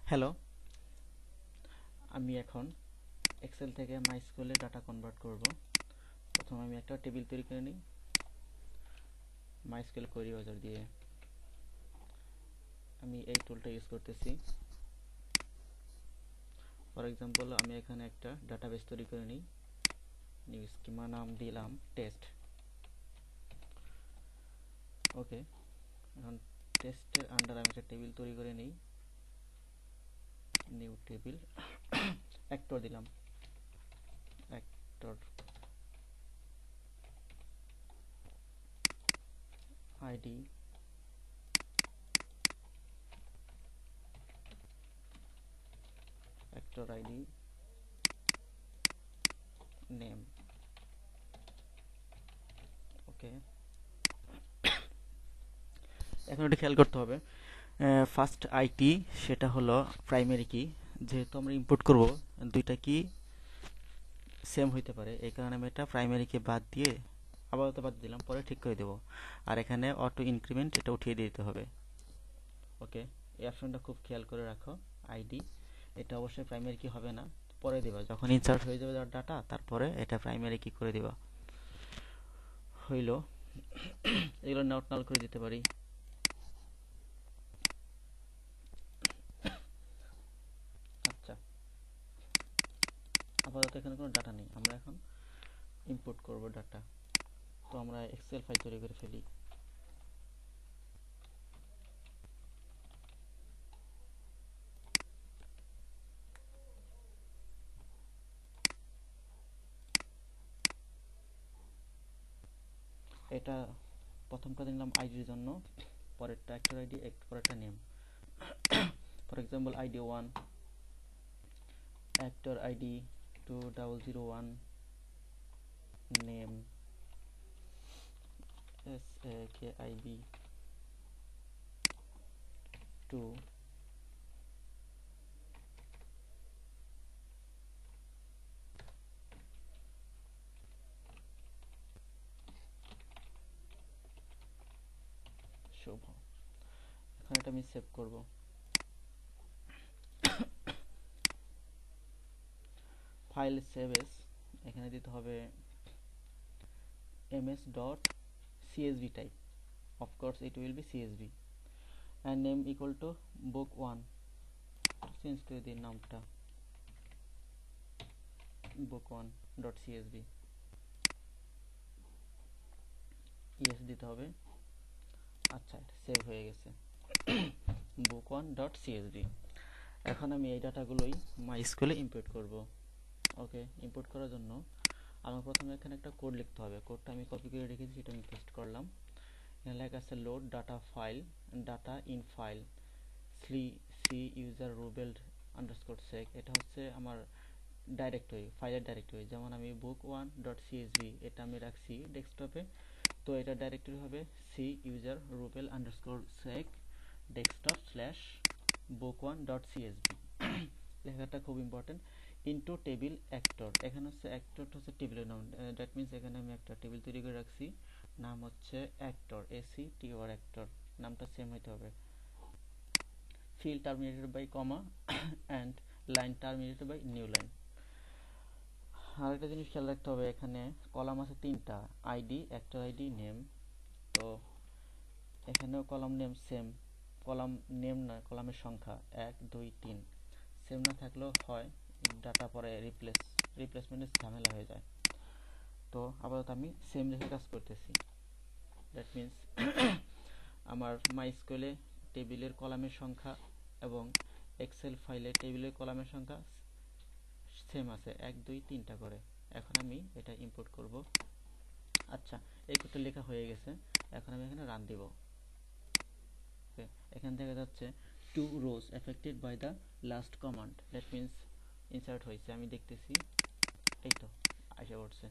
Hello, আমি এখন Excel থেকে মাইস্কুয়েলে ডাটা কনভার্ট করব। প্রথমে আমি একটা টেবিল তৈরি করে নিই মাইস্কুয়েল কোয়েরি উইজার্ড দিয়ে। আমি এই টুলটা ইউজ করতেছি। ফর এক্সাম্পল, আমি এখানে একটা ডাটাবেস তৈরি করে নিই। নিউ স্কিমা নাম দিলাম টেস্ট। ওকে, এখন টেস্টের আন্ডার আমি একটা টেবিল তৈরি করে নিই। নিউ টেবিল, অ্যাক্টর দিলাম, actor ID, actor ID, name. Okay, এখন এটা খেয়াল করতে হবে। ফার্স্ট আইটি সেটা হলো প্রাইমারি কি। যেহেতু আমরা ইম্পোর্ট করব, দুইটা কি সেম হইতে পারে, এই কারণে আমি এটা প্রাইমারি কে বাদ দিয়ে আপাতত বাদ দিলাম, পরে ঠিক করে দেব। আর এখানে অটো ইনক্রিমেন্ট এটা উঠিয়ে দিতে হবে। ওকে, এই অপশনটা খুব খেয়াল করে রাখো। আইডি এটা অবশ্যই প্রাইমারি কি হবে না, পরে দেবা যখন ইনসার্ট হয়ে যাবে ডাটা, তারপরে এটা প্রাইমারি কি করে দেবা। হইল, এগুলো নোট নাল করে দিতে পারি। আচ্ছা, আপাতত এখানে কোনো ডাটা নেই, আমরা এখন ইম্পোর্ট করব ডাটা। তো আমরা এক্সেল ফাইল তৈরি করে ফেলি। এটা প্রথমটা দিলাম আইডির জন্য, পরেরটা অ্যাক্টর আইডি, পরেরটা name. For example ID 1, actor ID 2001, name SAKIB 2, শুভ। এখন এটা আমি সেভ করব। ফাইল সেভ এস, এখানে দিতে হবে ms.csv type. Of course it will be CSV and name equal to book1. Change করে দিই নামটা book1.csv। ইয়েস দিতে হবে। আচ্ছা, এটা সেভ হয়ে গেছে book1.csv। এখন আমি এই ডাটাগুলোই মাইস্কুয়েলে ইম্পোর্ট করব। ওকে, ইম্পোর্ট করার জন্য আমার প্রথমে এখানে একটা কোড লিখতে হবে। কোডটা আমি কপি করে রেখেছি, সেটা আমি পেস্ট করলাম। এখানে লেখা আছে load data file, data in file C user Rubel underscore সেক। এটা হচ্ছে আমার ডাইরেক্টরি, ফাইলের ডাইরেক্টরি। যেমন আমি book1.csv এটা আমি রাখছি ডেস্কটপে, তো এটা ডাইরেক্টরি হবে সি ইউজার রুবেল আন্ডারস্কোর সেক ডেস্কটপ স্ল্যাশ book1.csv। লেখাটা খুব ইম্পর্টেন্ট। ইনটু টেবিল অ্যাক্টর, এখানে হচ্ছে অ্যাক্টর হচ্ছে টেবিলের নাম। দ্যাট মিনস এখানে আমি একটা টেবিল তৈরি করে রাখছি, নাম হচ্ছে অ্যাক্টর, ACTOR অ্যাক্টর। নামটা সেম হইতে হবে। field terminated by comma and line terminated by new line। আরেকটা জিনিস খেয়াল রাখতে হবে, এখানে কলাম আছে তিনটা, আইডি, অ্যাক্টর আইডি, নেম। তো এখানেও column name same, column name না, কলামের সংখ্যা 1 2 3 সেম না থাকলেও হয় ডাটা পরে রিপ্লেসমেন্টের ঝামেলা হয়ে যায়। তো আপাতত আমি সেম রেখে কাজ করতেছি। দ্যাট মিনস আমার মাইস্কুয়েলে টেবিলের কলামের সংখ্যা এবং এক্সেল ফাইলে টেবিলের কলামের সংখ্যা সেম আছে, 1 2 3টা করে। এখন আমি এটা ইম্পোর্ট করব। আচ্ছা, এই কোডটা লেখা হয়ে গেছে, এখন আমি এখানে রান দিব। ওকে, এখান থেকে যাচ্ছে 2 rows affected by the last command, that means insert হয়েছে, আমি দেখতেছি, এই তো আসে পড়ছে।